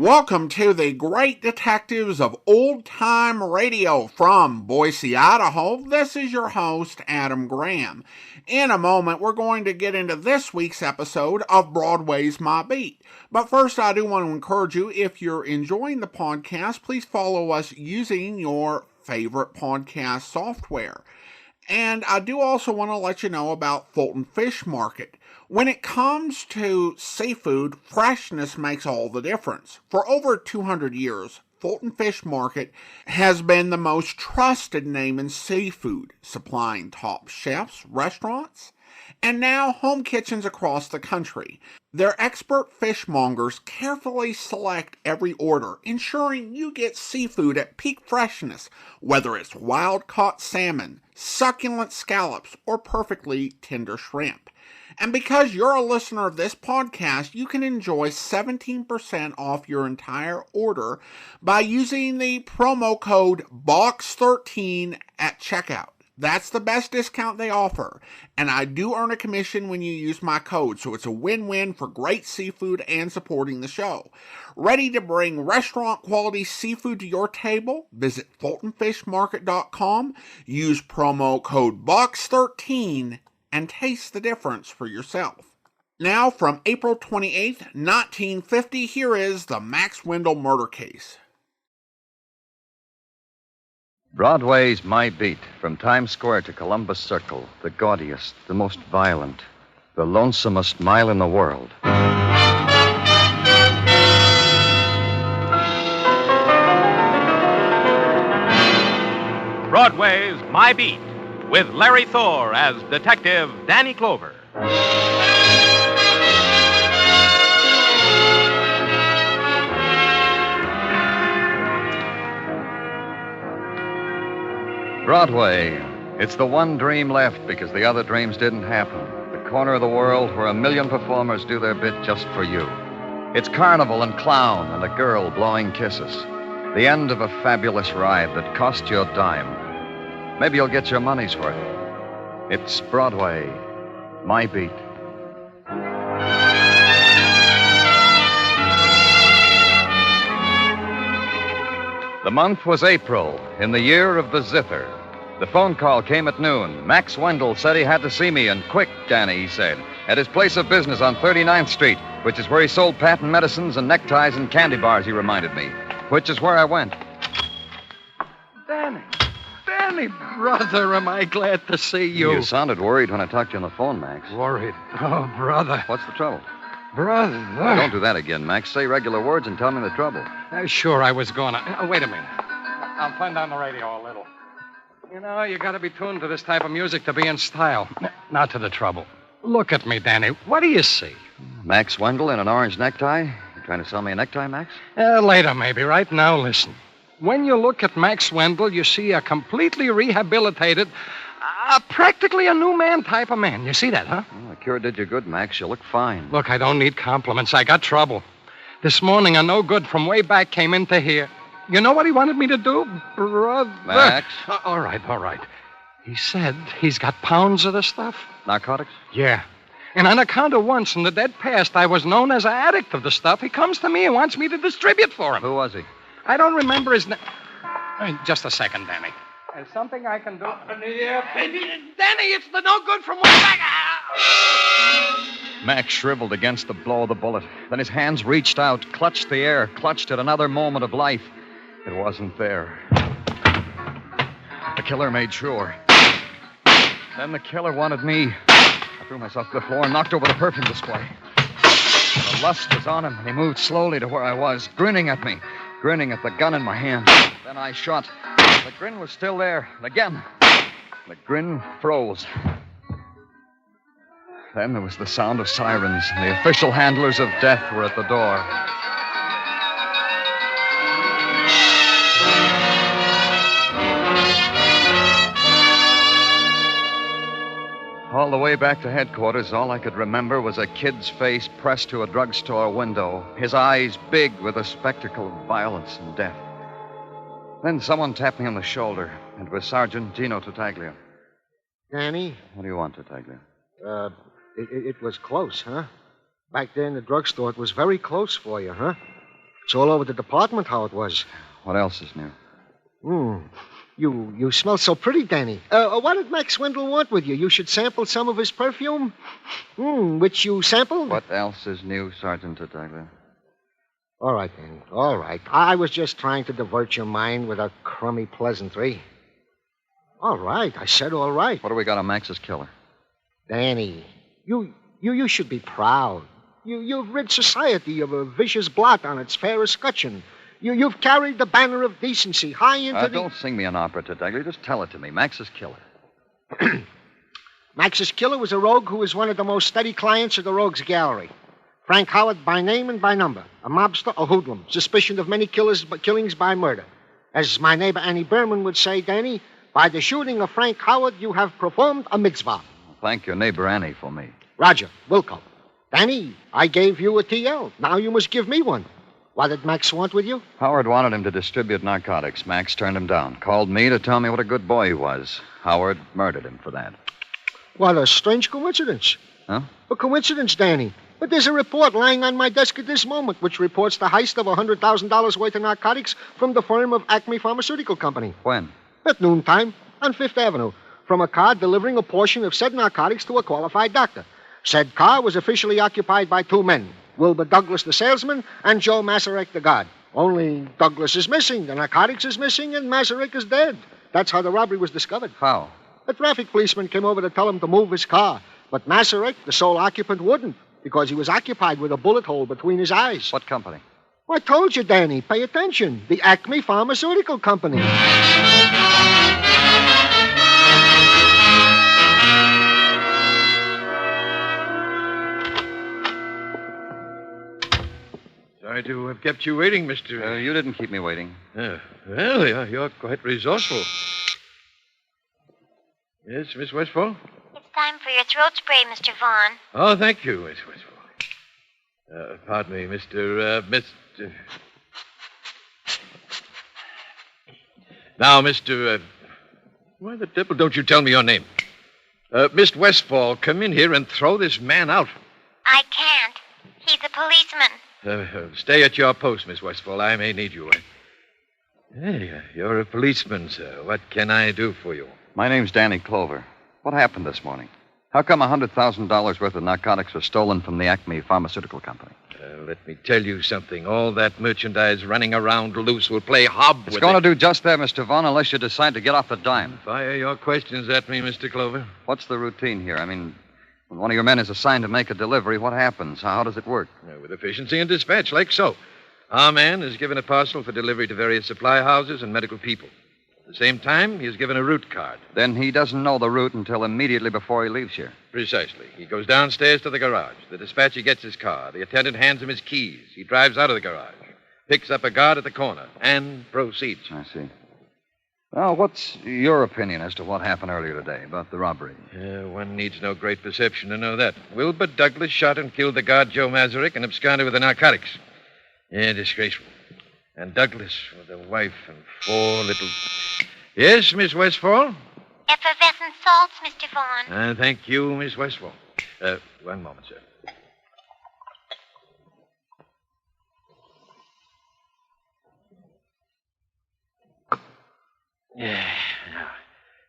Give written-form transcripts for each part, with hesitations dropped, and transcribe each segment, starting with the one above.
Welcome to the Great Detectives of Old Time Radio from Boise, Idaho. This is your host, Adam Graham. In a moment, we're going to get into this week's episode of Broadway's My Beat. But first, I do want to encourage you, if you're enjoying the podcast, please follow us using your favorite podcast software. And I do also want to let you know about Fulton Fish Market. When it comes to seafood, freshness makes all the difference. For over 200 years, Fulton Fish Market has been the most trusted name in seafood, supplying top chefs, restaurants, and now home kitchens across the country. Their expert fishmongers carefully select every order, ensuring you get seafood at peak freshness, whether it's wild-caught salmon, succulent scallops, or perfectly tender shrimp. And because you're a listener of this podcast, you can enjoy 17% off your entire order by using the promo code BOX13 at checkout. That's the best discount they offer, and I do earn a commission when you use my code, so it's a win-win for great seafood and supporting the show. Ready to bring restaurant-quality seafood to your table? Visit FultonFishMarket.com, use promo code BOX13, and taste the difference for yourself. Now, from April 28th, 1950, here is the Max Windle murder case. Broadway's My Beat, from Times Square to Columbus Circle, the gaudiest, the most violent, the lonesomest mile in the world. Broadway's My Beat, with Larry Thor as Detective Danny Clover. Broadway. It's the one dream left because the other dreams didn't happen. The corner of the world where a million performers do their bit just for you. It's carnival and clown and a girl blowing kisses. The end of a fabulous ride that cost you a dime. Maybe you'll get your money's worth. It's Broadway, My Beat. The month was April, in the year of the zither. The phone call came at noon. Max Windle said he had to see me, and quick, Danny, he said, at his place of business on 39th Street, which is where he sold patent medicines and neckties and candy bars, he reminded me, which is where I went. Danny, brother, am I glad to see you. You sounded worried when I talked to you on the phone, Max. Worried? Oh, brother. What's the trouble? Brother. Don't do that again, Max. Say regular words and tell me the trouble. Sure, I was going to. Wait a minute. I'll turn down the radio a little. You know, you got to be tuned to this type of music to be in style. Now to the trouble. Look at me, Danny. What do you see? Max Wendell in an orange necktie? You trying to sell me a necktie, Max? Later, maybe. Right now, listen. When you look at Max Windle, you see a completely rehabilitated, practically a new man type of man. You see that, huh? Well, the cure did you good, Max. You look fine. Look, I don't need compliments. I got trouble. This morning, a no good from way back came into here. You know what he wanted me to do, brother? Max? All right. He said he's got pounds of the stuff. Narcotics? Yeah. And on account of once in the dead past I was known as an addict of the stuff, he comes to me and wants me to distribute for him. Who was he? I don't remember his name. Just a second, Danny. There's something I can do. Yeah, baby. Danny, it's the no good from way back. Max shriveled against the blow of the bullet. Then his hands reached out, clutched the air, clutched at another moment of life. It wasn't there. The killer made sure. Then the killer wanted me. I threw myself to the floor and knocked over the perfume display. The lust was on him, and he moved slowly to where I was, grinning at me. Grinning at the gun in my hand. Then I shot. The grin was still there. And again, the grin froze. Then there was the sound of sirens, and the official handlers of death were at the door. All the way back to headquarters, all I could remember was a kid's face pressed to a drugstore window, his eyes big with a spectacle of violence and death. Then someone tapped me on the shoulder. It was Sergeant Gino Tartaglia. Danny? What do you want, Tartaglia? It was close, huh? Back there in the drugstore, it was very close for you, huh? It's all over the department how it was. What else is new? You smell so pretty, Danny. What did Max Windle want with you? You should sample some of his perfume? Which you sampled? What else is new, Sergeant Tartaglia? All right, Danny. All right. I was just trying to divert your mind with a crummy pleasantry. All right. I said all right. What do we got on Max's killer? Danny, you should be proud. You've rid society of a vicious blot on its fair escutcheon. You've carried the banner of decency high into the... Don't sing me an opera, Tartaglia. Just tell it to me. Max's killer. Max's killer was a rogue who was one of the most steady clients of the Rogues Gallery. Frank Howard by name and by number. A mobster, a hoodlum. Suspicion of many killings by murder. As my neighbor Annie Berman would say, Danny, by the shooting of Frank Howard, you have performed a mitzvah. Thank your neighbor Annie for me. Roger, Wilco. Danny, I gave you a TL. Now you must give me one. What did Max want with you? Howard wanted him to distribute narcotics. Max turned him down. Called me to tell me what a good boy he was. Howard murdered him for that. What a strange coincidence. Huh? A coincidence, Danny. But there's a report lying on my desk at this moment which reports the heist of $100,000 worth of narcotics from the firm of Acme Pharmaceutical Company. When? At noontime on Fifth Avenue, from a car delivering a portion of said narcotics to a qualified doctor. Said car was officially occupied by two men, Wilbur Douglas, the salesman, and Joe Masarek, the guard. Only Douglas is missing, the narcotics is missing, and Masarek is dead. That's how the robbery was discovered. How? A traffic policeman came over to tell him to move his car, but Masarek, the sole occupant, wouldn't, because he was occupied with a bullet hole between his eyes. What company? Well, I told you, Danny. Pay attention. The Acme Pharmaceutical Company. Sorry to have kept you waiting, Mr. You didn't keep me waiting. Well, you're quite resourceful. Yes, Miss Westfall? It's time for your throat spray, Mr. Vaughn. Oh, thank you, Miss Westfall. Pardon me, Mr. Now, Mr. Why the devil don't you tell me your name? Miss Westfall, come in here and throw this man out. I can't. He's a policeman. Stay at your post, Miss Westfall. I may need you. Hey, you're a policeman, sir. What can I do for you? My name's Danny Clover. What happened this morning? How come $100,000 worth of narcotics was stolen from the Acme Pharmaceutical Company? Let me tell you something. All that merchandise running around loose will play hob with it. It's going to do just that, Mr. Vaughn, unless you decide to get off the dime. Fire your questions at me, Mr. Clover. What's the routine here? I mean, when one of your men is assigned to make a delivery, what happens? How does it work? With efficiency and dispatch, like so. Our man is given a parcel for delivery to various supply houses and medical people. At the same time, he is given a route card. Then he doesn't know the route until immediately before he leaves here. Precisely. He goes downstairs to the garage. The dispatcher gets his car. The attendant hands him his keys. He drives out of the garage, picks up a guard at the corner, and proceeds. I see. Now, what's your opinion as to what happened earlier today about the robbery? One needs no great perception to know that. Wilbur Douglas shot and killed the guard Joe Masarek and absconded with the narcotics. Disgraceful. And Douglas with a wife and 4 little... Yes, Miss Westfall? Effervescent salts, Mr. Vaughn. Thank you, Miss Westfall. One moment, sir. Yeah, now,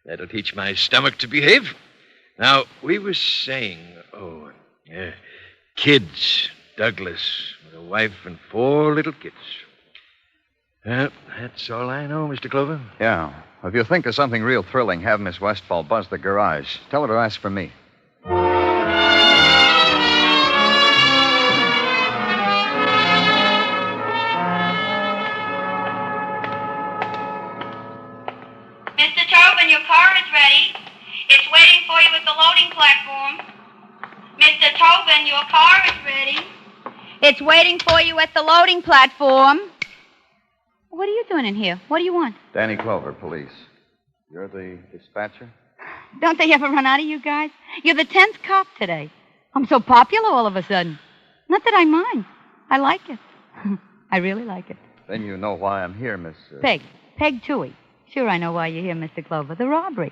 that'll teach my stomach to behave. Now, we were saying, kids. Douglas with a wife and 4 little kids. That's all I know, Mr. Clover. Yeah. If you think of something real thrilling, have Miss Westfall buzz the garage. Tell her to ask for me. Mr. Tobin, your car is ready. It's waiting for you at the loading platform. Mr. Tobin, your car is ready. It's waiting for you at the loading platform. What are you doing in here? What do you want? Danny Clover, police. You're the dispatcher? Don't they ever run out of you guys? You're the 10th cop today. I'm so popular all of a sudden. Not that I mind. I like it. I really like it. Then you know why I'm here, Miss... Peg Toohey. Sure, I know why you're here, Mr. Clover. The robbery.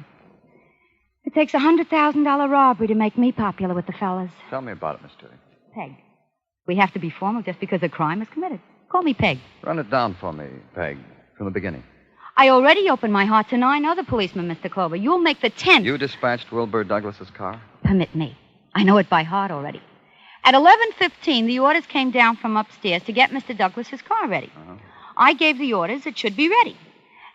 It takes a $100,000 robbery to make me popular with the fellas. Tell me about it, Miss Toohey. Peg. We have to be formal just because a crime is committed. Call me Peg. Run it down for me, Peg, from the beginning. I already opened my heart to 9 other policemen, Mr. Clover. You'll make the 10th. You dispatched Wilbur Douglas's car? Permit me. I know it by heart already. At 11:15, the orders came down from upstairs to get Mr. Douglas's car ready. Uh-huh. I gave the orders. It should be ready.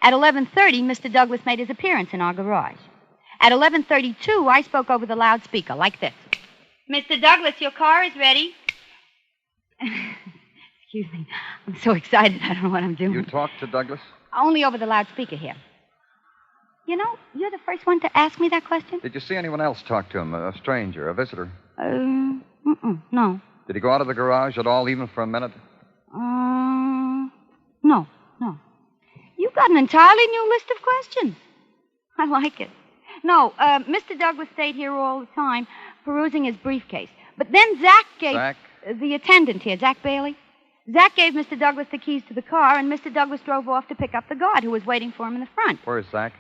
At 11:30, Mr. Douglas made his appearance in our garage. At 11:32, I spoke over the loudspeaker like this. Mr. Douglas, your car is ready. Excuse me. I'm so excited. I don't know what I'm doing. You talked to Douglas? Only over the loudspeaker here. You know, you're the first one to ask me that question. Did you see anyone else talk to him? A stranger, a visitor? No. Did he go out of the garage at all, even for a minute? No. You've got an entirely new list of questions. I like it. No, Mr. Douglas stayed here all the time, perusing his briefcase. But then Zach gave... Zach? The attendant here, Zach Bailey. Zach gave Mr. Douglas the keys to the car, and Mr. Douglas drove off to pick up the guard who was waiting for him in the front. Where's Zach?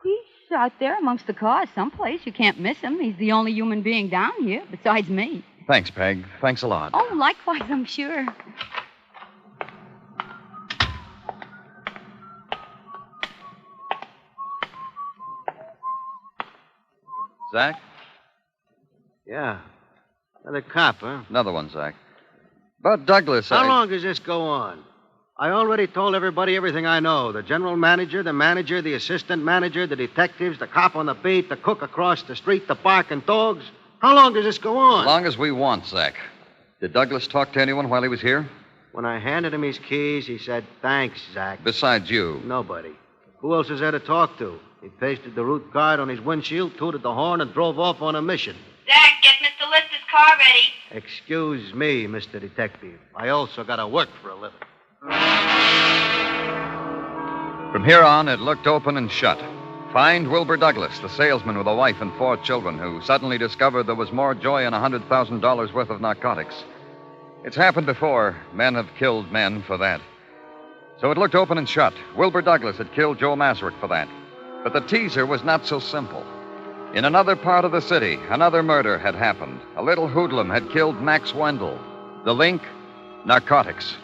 He's out there amongst the cars someplace. You can't miss him. He's the only human being down here, besides me. Thanks, Peg. Thanks a lot. Oh, likewise, I'm sure. Zach? Yeah. Another cop, huh? Another one, Zach. But Douglas, How long does this go on? I already told everybody everything I know. The general manager, the assistant manager, the detectives, the cop on the beat, the cook across the street, the barking dogs. How long does this go on? As long as we want, Zach. Did Douglas talk to anyone while he was here? When I handed him his keys, he said, "Thanks, Zach." Besides you? Nobody. Who else is there to talk to? He pasted the route card on his windshield, tooted the horn, and drove off on a mission. Zach, get Mr. Lister's car ready. Excuse me, Mr. Detective. I also got to work for a living. From here on, it looked open and shut. Find Wilbur Douglas, the salesman with a wife and 4 children, who suddenly discovered there was more joy in $100,000 worth of narcotics. It's happened before. Men have killed men for that. So it looked open and shut. Wilbur Douglas had killed Joe Masarick for that. But the teaser was not so simple. In another part of the city, another murder had happened. A little hoodlum had killed Max Windle. The link? Narcotics.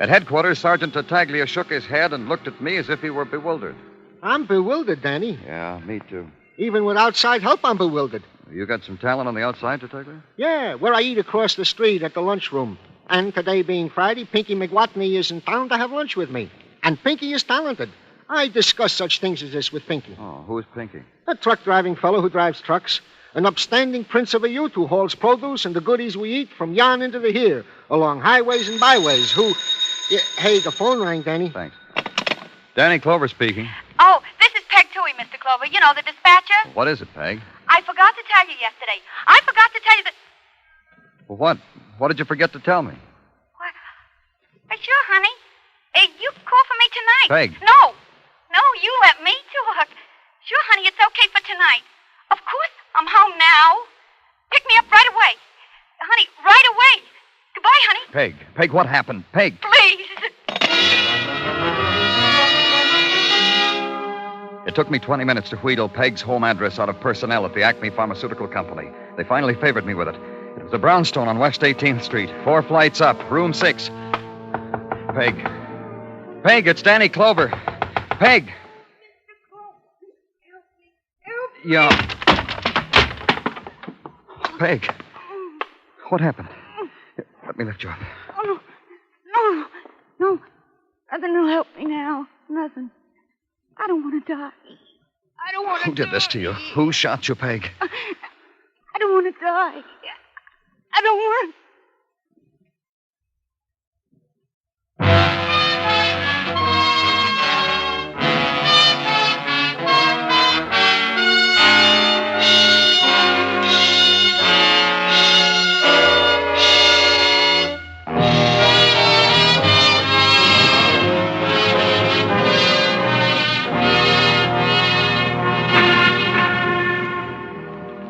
At headquarters, Sergeant Tartaglia shook his head and looked at me as if he were bewildered. I'm bewildered, Danny. Yeah, me too. Even with outside help, I'm bewildered. You got some talent on the outside, Tartaglia? Yeah, where I eat across the street at the lunchroom. And today being Friday, Pinky McWatney is in town to have lunch with me. And Pinky is talented. I discuss such things as this with Pinky. Oh, who is Pinky? A truck-driving fellow who drives trucks. An upstanding prince of a youth who hauls produce and the goodies we eat from yon into the here, along highways and byways, who... Yeah, hey, the phone rang, Danny. Thanks. Danny Clover speaking. Oh, this is Peg Toohey, Mr. Clover. You know, the dispatcher. What is it, Peg? I forgot to tell you yesterday. I forgot to tell you that... Well, what? What did you forget to tell me? Sure, honey. You call for me tonight. Peg. No, you let me talk. Sure, honey, it's okay for tonight. Of course, I'm home now. Pick me up right away. Honey, right away. Goodbye, honey. Peg, what happened? Peg. Please. It took me 20 minutes to wheedle Peg's home address out of personnel at the Acme Pharmaceutical Company. They finally favored me with it. It was a brownstone on West 18th Street, 4 flights up, room 6. Peg, it's Danny Clover. Peg. Yeah. Peg. What happened? Let me lift you up. Oh, no. Nothing will help me now. Nothing. I don't want to die. I don't want to die. Who did this to you? Who shot you, Peg? I don't want to die. I don't want...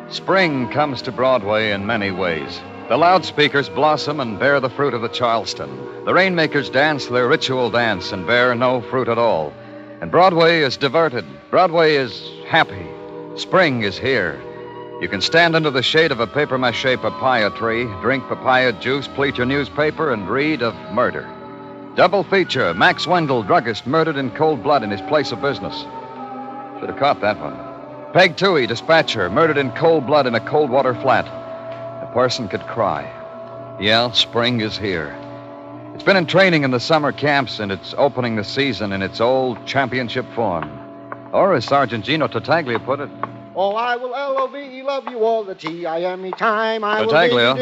Spring comes to Broadway in many ways. The loudspeakers blossom and bear the fruit of the Charleston. The rainmakers dance their ritual dance and bear no fruit at all. And Broadway is diverted. Broadway is happy. Spring is here. You can stand under the shade of a papier-mâché papaya tree, drink papaya juice, pleat your newspaper, and read of murder. Double feature, Max Windle, druggist, murdered in cold blood in his place of business. Should have caught that one. Peg Toohey, dispatcher, murdered in cold blood in a cold water flat. A person could cry. Yeah, spring is here. It's been in training in the summer camps, and it's opening the season in its old championship form. Or, as Sergeant Gino Tartaglia put it... Oh, I will L-O-V-E love you all the T-I-M-E time. Tartaglia.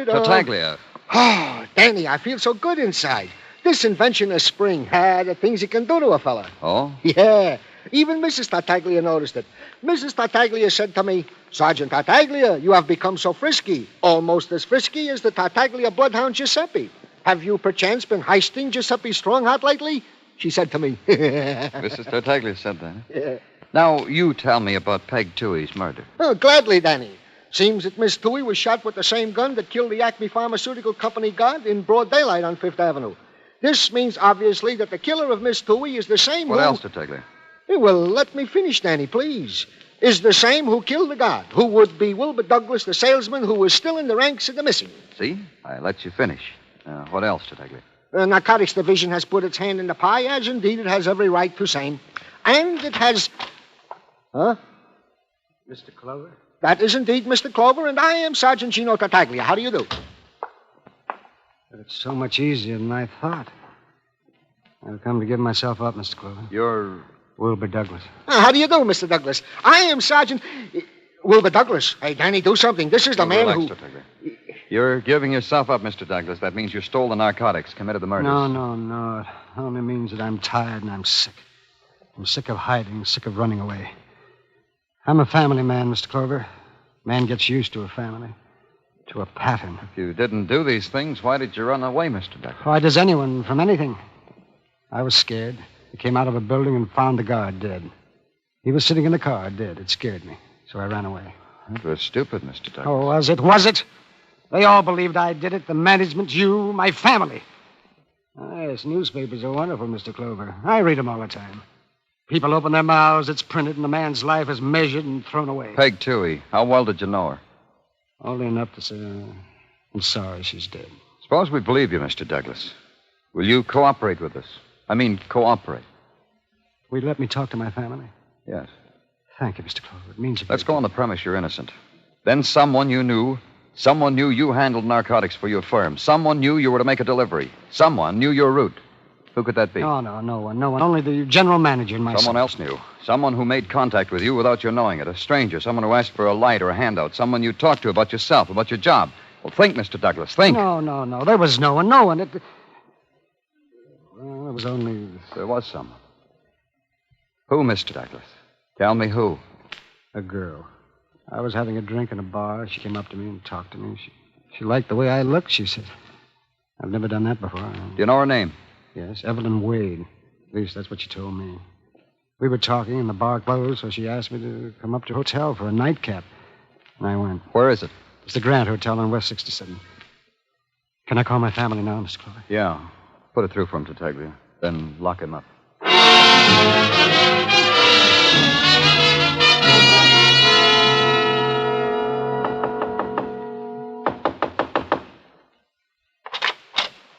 Tartaglia. Oh, Danny, I feel so good inside. This invention of spring had the things it can do to a fella. Oh? Yeah. Even Mrs. Tartaglia noticed it. Mrs. Tartaglia said to me, Sergeant Tartaglia, you have become so frisky, almost as frisky as the Tartaglia bloodhound Giuseppe. Have you perchance been heisting Giuseppe's Strongheart lately? She said to me. Mrs. Tartaglia said that. Yeah. Now, you tell me about Peg Toohey's murder. Oh, gladly, Danny. Seems that Miss Toohey was shot with the same gun that killed the Acme Pharmaceutical Company guard in broad daylight on Fifth Avenue. This means, obviously, that the killer of Miss Toohey is the same What else, Tartaglia? Well, let me finish, Danny, please. Is the same who killed the guard, who would be Wilbur Douglas, the salesman, who was still in the ranks of the missing. See? I let you finish. What else, Tartaglia? The Narcotics Division has put its hand in the pie, as indeed it has every right to same. And it has... Huh? Mr. Clover? That is indeed Mr. Clover, and I am Sergeant Gino Tartaglia. How do you do? It's so much easier than I thought. I've come to give myself up, Mr. Clover. You're... Wilbur Douglas. How do you do, Mr. Douglas? I am Sergeant... Wilbur Douglas. Hey, Danny, do something. This is the man relax, who... Tartaglia. You're giving yourself up, Mr. Douglas. That means you stole the narcotics, committed the murders. No. It only means that I'm tired and I'm sick. I'm sick of hiding, sick of running away. I'm a family man, Mr. Clover. Man gets used to a family, to a pattern. If you didn't do these things, why did you run away, Mr. Douglas? Why does anyone from anything? I was scared. I came out of a building and found the guard dead. He was sitting in the car, dead. It scared me, so I ran away. That was stupid, Mr. Douglas. Oh, was it? Was it? They all believed I did it. The management, you, my family. Yes, newspapers are wonderful, Mr. Clover. I read them all the time. People open their mouths, it's printed, and the man's life is measured and thrown away. Peg Toohey, how well did you know her? Only enough to say, I'm sorry she's dead. Suppose we believe you, Mr. Douglas. Will you cooperate with us? I mean, cooperate. Will you let me talk to my family? Yes. Thank you, Mr. Clover. It means a Let's great go on the premise you're innocent. Then someone knew you handled narcotics for your firm. Someone knew you were to make a delivery. Someone knew your route. Who could that be? No one. Only the general manager and myself. Someone else knew. Someone who made contact with you without your knowing it. A stranger. Someone who asked for a light or a handout. Someone you talked to about yourself, about your job. Well, think, Mr. Douglas. Think. No. There was no one. Well, there was only... There was someone. Who, Mr. Douglas? Tell me who. A girl. I was having a drink in a bar. She came up to me and talked to me. She liked the way I looked, she said. I've never done that before. Do you know her name? Yes, Evelyn Wade. At least that's what she told me. We were talking and the bar closed, so she asked me to come up to the hotel for a nightcap. And I went. Where is it? It's the Grant Hotel on West 67. Can I call my family now, Mr. Clover? Yeah. Put it through for him, Tartaglia. Then lock him up.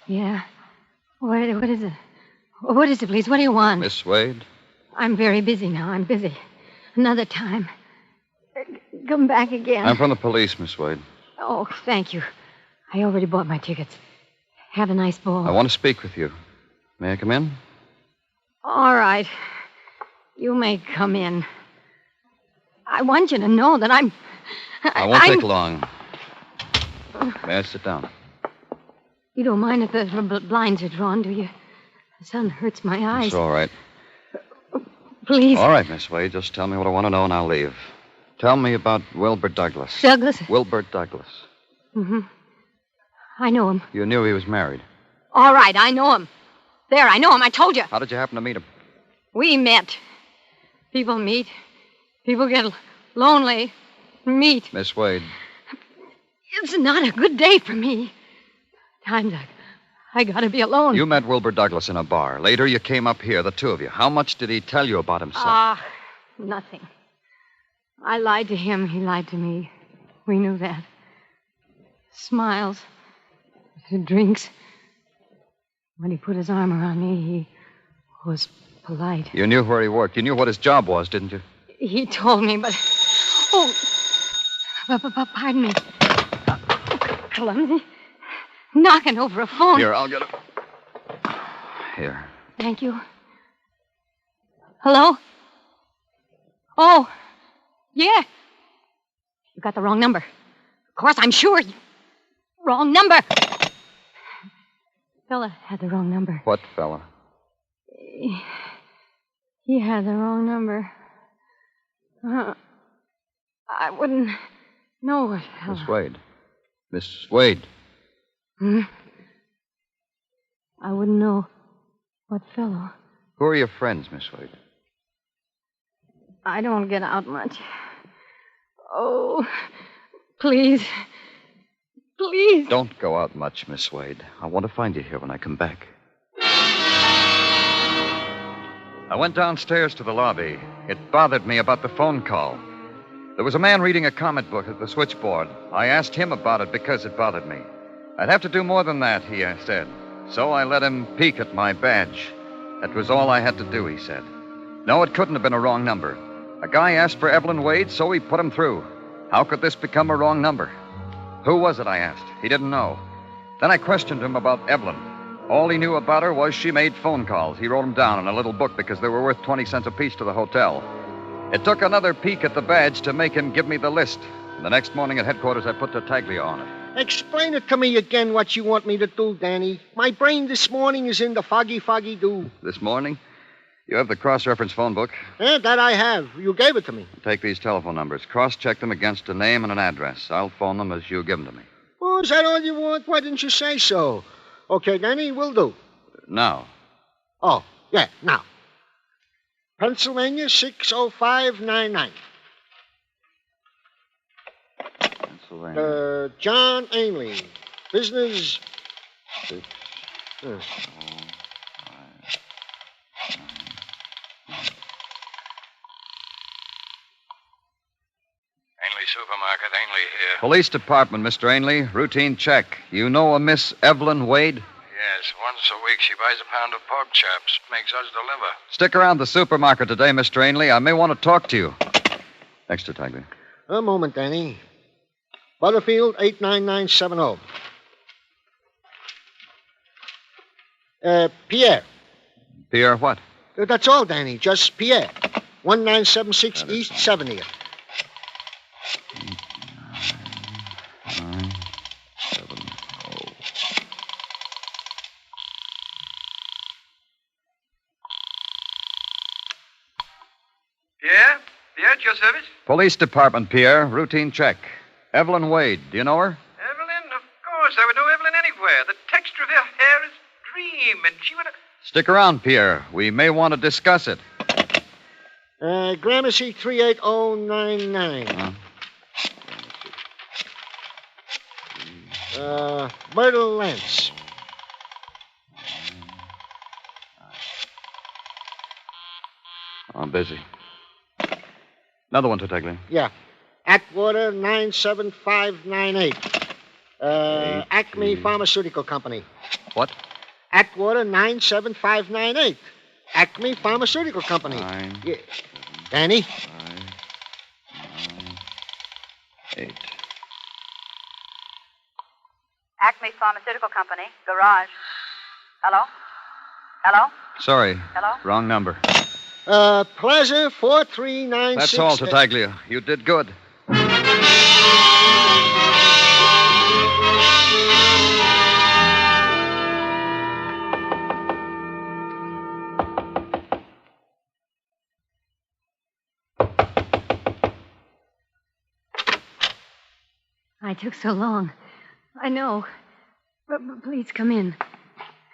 Yeah. What is it? What is it, please? What do you want? Miss Wade? I'm very busy now. I'm busy. Another time. Come back again. I'm from the police, Miss Wade. Oh, thank you. I already bought my tickets. Have a nice ball. I want to speak with you. May I come in? All right. You may come in. I want you to know that I'm... I won't take long. May I sit down? You don't mind if the blinds are drawn, do you? The sun hurts my eyes. It's all right. Please. All right, Miss Wade. Just tell me what I want to know and I'll leave. Tell me about Wilbur Douglas. Douglas? Wilbur Douglas. Mm-hmm. I know him. You knew he was married. All right, I know him. There, I know him. I told you. How did you happen to meet him? We met. People meet. People get lonely. Meet. Miss Wade. It's not a good day for me. Times I gotta be alone. You met Wilbur Douglas in a bar. Later, you came up here, the two of you. How much did he tell you about himself? Nothing. I lied to him. He lied to me. We knew that. Smiles. Drinks. When he put his arm around me, he was polite. You knew where he worked. You knew what his job was, didn't you? He told me, but... Oh, pardon me. Clumsy. Knocking over a phone. Here, I'll get it. Here. Thank you. Hello? Oh, yeah. You got the wrong number. Of course, I'm sure. Wrong number. Fella had the wrong number. What fella? He had the wrong number. I wouldn't know what fella. Miss Wade. Miss Wade. Hmm? I wouldn't know what fellow. Who are your friends, Miss Wade? I don't get out much. Oh, please. Please. Don't go out much, Miss Wade. I want to find you here when I come back. I went downstairs to the lobby. It bothered me about the phone call. There was a man reading a comic book at the switchboard. I asked him about it because it bothered me. I'd have to do more than that, he said. So I let him peek at my badge. That was all I had to do, he said. No, it couldn't have been a wrong number. A guy asked for Evelyn Wade, so we put him through. How could this become a wrong number? Who was it, I asked. He didn't know. Then I questioned him about Evelyn. All he knew about her was she made phone calls. He wrote them down in a little book because they were worth 20 cents apiece to the hotel. It took another peek at the badge to make him give me the list. And the next morning at headquarters, I put Tartaglia on it. Explain it to me again what you want me to do, Danny. My brain this morning is in the foggy do. This morning? You have the cross-reference phone book. Yeah, that I have. You gave it to me. Take these telephone numbers. Cross-check them against a name and an address. I'll phone them as you give them to me. Oh, is that all you want? Why didn't you say so? Okay, Danny, will do. Now. Oh, yeah, now. Pennsylvania 60599. Pennsylvania. John Ainley. Business. 605. Supermarket, Ainley here. Police Department, Mr. Ainley. Routine check. You know a Miss Evelyn Wade? Yes, once a week she buys a pound of pork chops. Makes us deliver. Stick around the supermarket today, Mr. Ainley. I may want to talk to you. Thanks, Tartaglia. A moment, Danny. Butterfield 89970. Pierre. Pierre what? That's all, Danny. Just Pierre. 1976 East 70th. 970. Pierre? Pierre, at your service? Police Department, Pierre. Routine check. Evelyn Wade. Do you know her? Evelyn? Of course. I would know Evelyn anywhere. The texture of her hair is a dream, and she would have... Stick around, Pierre. We may want to discuss it. Gramercy 38099. Myrtle Lance. I'm busy. Another one, Tartaglia. Yeah. Atwater 97598. Acme Pharmaceutical Company. What? Atwater 97598. Acme Pharmaceutical Company. Yeah. Danny? 9, 9, 8. Acme Pharmaceutical Company, garage. Hello? Hello? Sorry. Hello? Wrong number. Plaza 4396. That's all, Tartaglia. You did good. I took so long. I know. But please come in.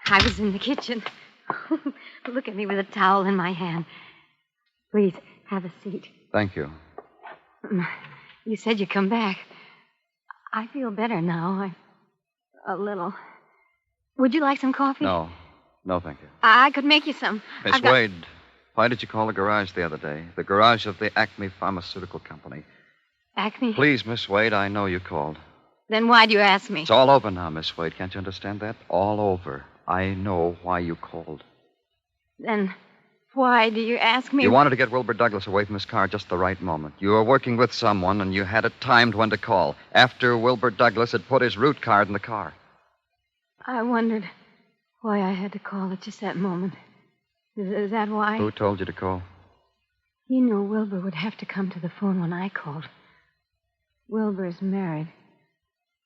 I was in the kitchen. Look at me with a towel in my hand. Please, have a seat. Thank you. You said you'd come back. I feel better now. A little. Would you like some coffee? No. No, thank you. I could make you some. Miss Wade, Why did you call the garage the other day? The garage of the Acme Pharmaceutical Company. Acme? Please, Miss Wade, I know you called. Then why do you ask me? It's all over now, Miss Wade. Can't you understand that? All over. I know why you called. Then why do you ask me? You wanted to get Wilbur Douglas away from his car at just the right moment. You were working with someone, and you had it timed when to call, after Wilbur Douglas had put his route card in the car. I wondered why I had to call at just that moment. Is that why? Who told you to call? He knew Wilbur would have to come to the phone when I called. Wilbur's married.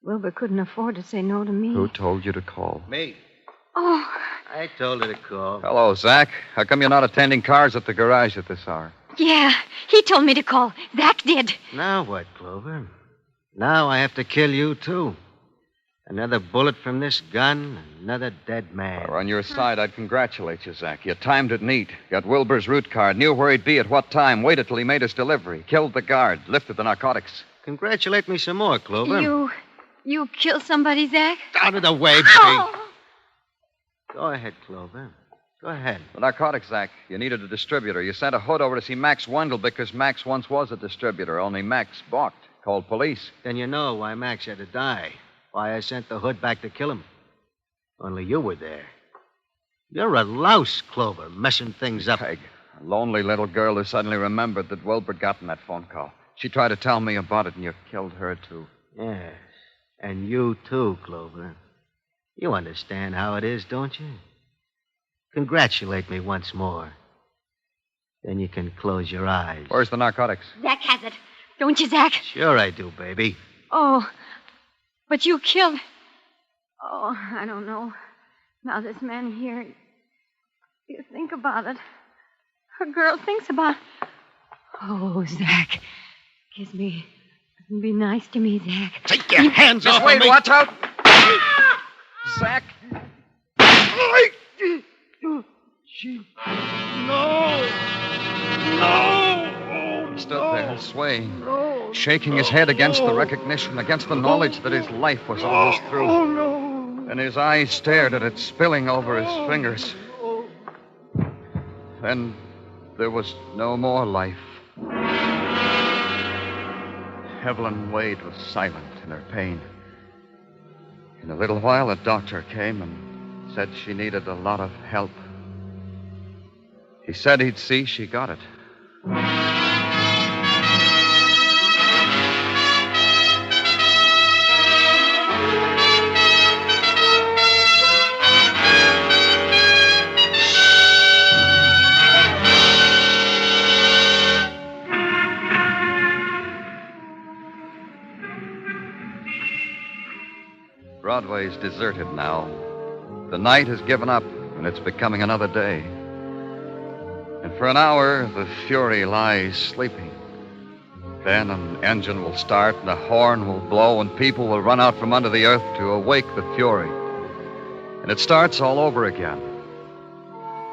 Wilbur couldn't afford to say no to me. Who told you to call? Me. Oh. I told her to call. Hello, Zach. How come you're not attending cars at the garage at this hour? Yeah, he told me to call. Zach did. Now what, Clover? Now I have to kill you, too. Another bullet from this gun, another dead man. Well, on your side, I'd congratulate you, Zach. You timed it neat. Got Wilbur's route card, knew where he'd be at what time, waited till he made his delivery, killed the guard, lifted the narcotics. Congratulate me some more, Clover. You killed somebody, Zach? Out of the way, baby. Oh. Go ahead, Clover. Go ahead. The narcotics, Zach. You needed a distributor. You sent a hood over to see Max Windle because Max once was a distributor, only Max balked. Called police. Then you know why Max had to die. Why I sent the hood back to kill him. Only you were there. You're a louse, Clover, messing things up. Peg, a lonely little girl who suddenly remembered that Wilbur got in that phone call. She tried to tell me about it, and you killed her, too. Yes. And you, too, Clover. You understand how it is, don't you? Congratulate me once more. Then you can close your eyes. Where's the narcotics? Zach has it. Don't you, Zach? Sure I do, baby. Oh, but you killed... Oh, I don't know. Now this man here... You think about it. A girl thinks about... Oh, Zach. Kiss me. Be nice to me, Zach. Take your hands off Wait, of me. watch out. Zach. No. He stood there, swaying, shaking his head against the recognition, against the knowledge that his life was almost through. Oh, no. And his eyes stared at it, spilling over his fingers. Then there was no more life. Evelyn Wade was silent in her pain. In a little while, a doctor came and said she needed a lot of help. He said he'd see she got it. Broadway's deserted now. The night has given up, and it's becoming another day. And for an hour, the Fury lies sleeping. Then an engine will start, and a horn will blow, and people will run out from under the earth to awake the Fury. And it starts all over again.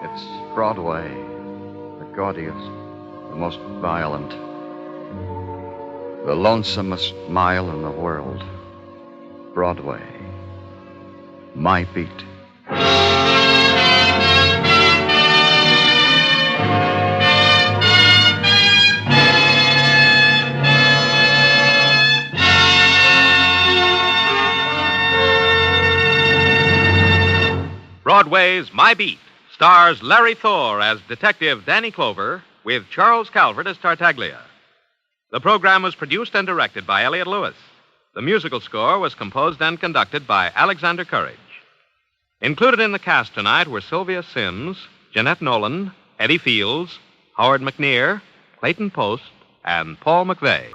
It's Broadway, the gaudiest, the most violent, the lonesomest mile in the world. Broadway. My beat. Broadway's My Beat stars Larry Thor as Detective Danny Clover with Charles Calvert as Tartaglia. The program was produced and directed by Elliott Lewis. The musical score was composed and conducted by Alexander Courage. Included in the cast tonight were Sylvia Syms, Jeanette Nolan, Eddie Fields, Howard McNear, Clayton Post, and Paul McVey.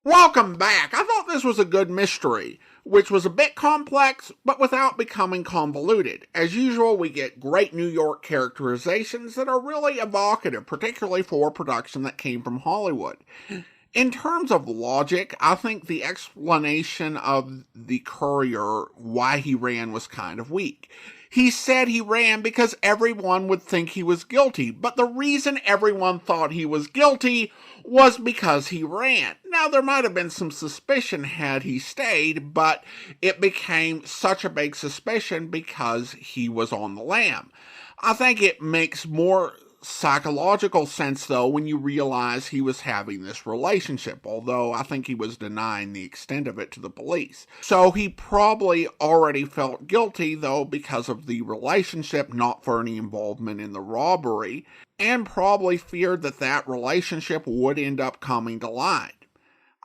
Welcome back. I thought this was a good mystery, which was a bit complex, but without becoming convoluted. As usual, we get great New York characterizations that are really evocative, particularly for a production that came from Hollywood. In terms of logic, I think the explanation of the courier, why he ran, was kind of weak. He said he ran because everyone would think he was guilty, but the reason everyone thought he was guilty was because he ran. Now, there might have been some suspicion had he stayed, but it became such a big suspicion because he was on the lam. I think it makes more psychological sense, though, when you realize he was having this relationship, although I think he was denying the extent of it to the police. So he probably already felt guilty, though, because of the relationship, not for any involvement in the robbery, and probably feared that that relationship would end up coming to light.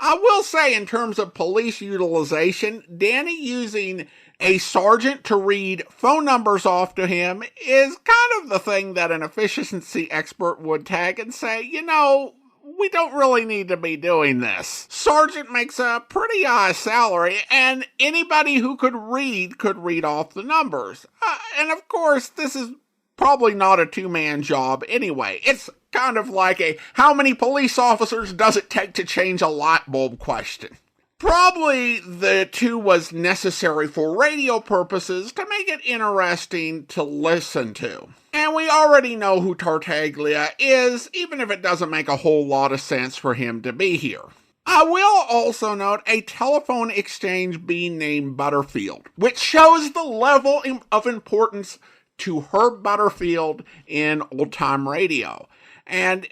I will say, in terms of police utilization, Danny using a sergeant to read phone numbers off to him is kind of the thing that an efficiency expert would tag and say, you know, we don't really need to be doing this. Sergeant makes a pretty high salary, and anybody who could read off the numbers. And of course, this is probably not a two-man job anyway. It's kind of like a how many police officers does it take to change a light bulb question. Probably the two was necessary for radio purposes to make it interesting to listen to. And we already know who Tartaglia is, even if it doesn't make a whole lot of sense for him to be here. I will also note a telephone exchange being named Butterfield, which shows the level of importance to Herb Butterfield in old-time radio. And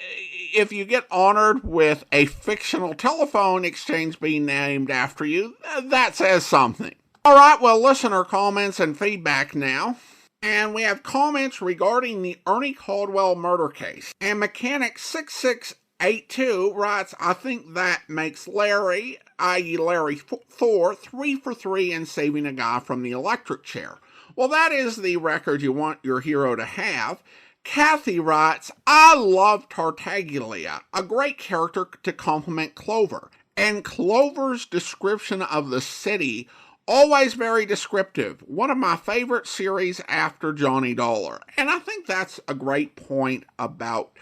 if you get honored with a fictional telephone exchange being named after you, that says something. All right, well, listener comments and feedback now. And we have comments regarding the Ernie Caldwell murder case. And Mechanic 6682 writes, I think that makes Larry, i.e. Larry Thor, 3 for 3 in saving a guy from the electric chair. Well, that is the record you want your hero to have. Kathy writes, I love Tartaglia, a great character to complement Clover. And Clover's description of the city, always very descriptive. One of my favorite series after Johnny Dollar. And I think that's a great point about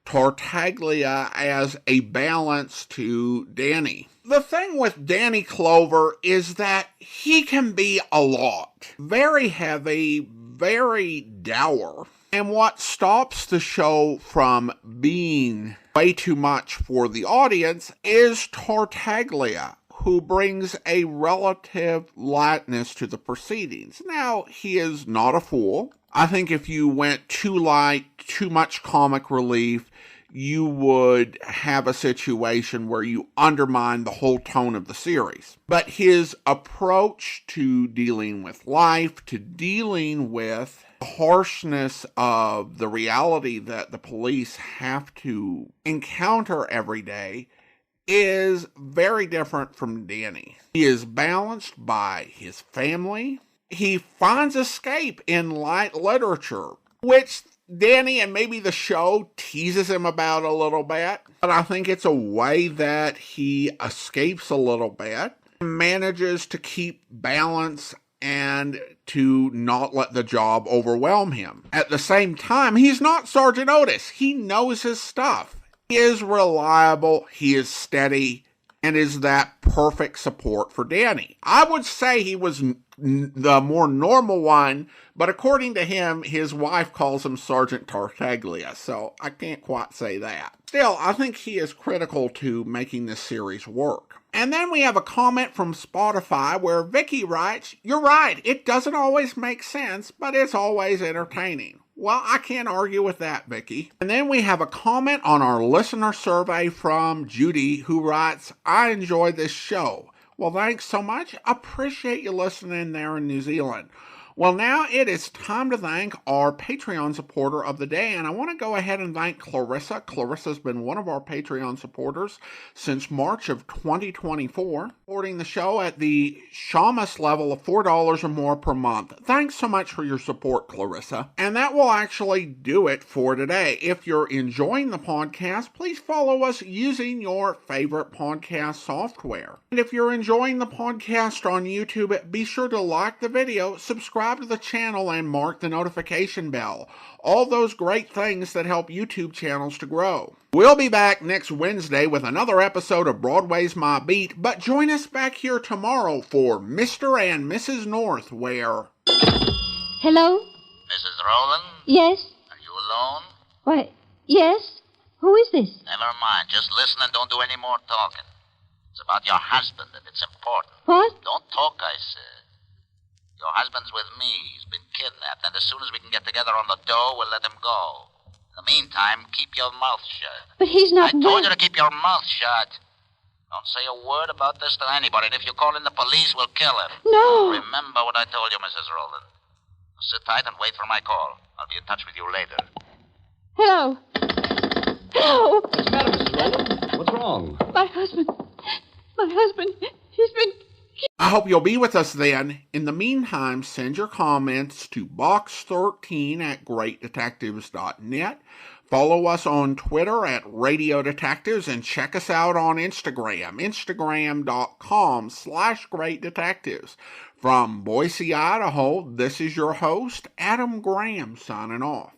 Tartaglia as a balance to Danny. The thing with Danny Clover is that he can be a lot. Very heavy, very dour. And what stops the show from being way too much for the audience is Tartaglia, who brings a relative lightness to the proceedings. Now, he is not a fool. I think if you went too light, too much comic relief, you would have a situation where you undermine the whole tone of the series. But his approach to dealing with life, to dealing with the harshness of the reality that the police have to encounter every day, is very different from Danny. He is balanced by his family. He finds escape in light literature, which Danny and maybe the show teases him about a little bit, but I think it's a way that he escapes a little bit, manages to keep balance and to not let the job overwhelm him. At the same time, he's not Sergeant Otis. He knows his stuff. He is reliable, he is steady, and is that perfect support for Danny. I would say he was the more normal one, but according to him, his wife calls him Sergeant Tartaglia, so I can't quite say that. Still, I think he is critical to making this series work. And then we have a comment from Spotify where Vicky writes, you're right, it doesn't always make sense, but it's always entertaining. Well, I can't argue with that, Vicky. And then we have a comment on our listener survey from Judy, who writes, I enjoy this show. Well, thanks so much. Appreciate you listening there in New Zealand. Well, now it is time to thank our Patreon supporter of the day, and I want to go ahead and thank Clarissa. Clarissa's been one of our Patreon supporters since March of 2024, supporting the show at the Shamus level of $4 or more per month. Thanks so much for your support, Clarissa. And that will actually do it for today. If you're enjoying the podcast, please follow us using your favorite podcast software. And if you're enjoying the podcast on YouTube, be sure to like the video, subscribe to the channel, and mark the notification bell. All those great things that help YouTube channels to grow. We'll be back next Wednesday with another episode of Broadway's My Beat, but join us back here tomorrow for Mr. and Mrs. North, where... Hello? Mrs. Rowland? Yes? Are you alone? Why, yes? Who is this? Never mind. Just listen and don't do any more talking. It's about your husband, and it's important. What? Don't talk, I said. Your husband's with me. He's been kidnapped, and as soon as we can get together on the dough, we'll let him go. In the meantime, keep your mouth shut. But he's not I told you to keep your mouth shut. Don't say a word about this to anybody, and if you call in the police, we'll kill him. No. Remember what I told you, Mrs. Rowland. Sit tight and wait for my call. I'll be in touch with you later. Hello? Hello? What's the matter, Mrs. Rowland? What's wrong? My husband. My husband. He's been... I hope you'll be with us then. In the meantime, send your comments to box13@greatdetectives.net. Follow us on Twitter at Radio Detectives and check us out on Instagram, instagram.com/greatdetectives. From Boise, Idaho, this is your host, Adam Graham, signing off.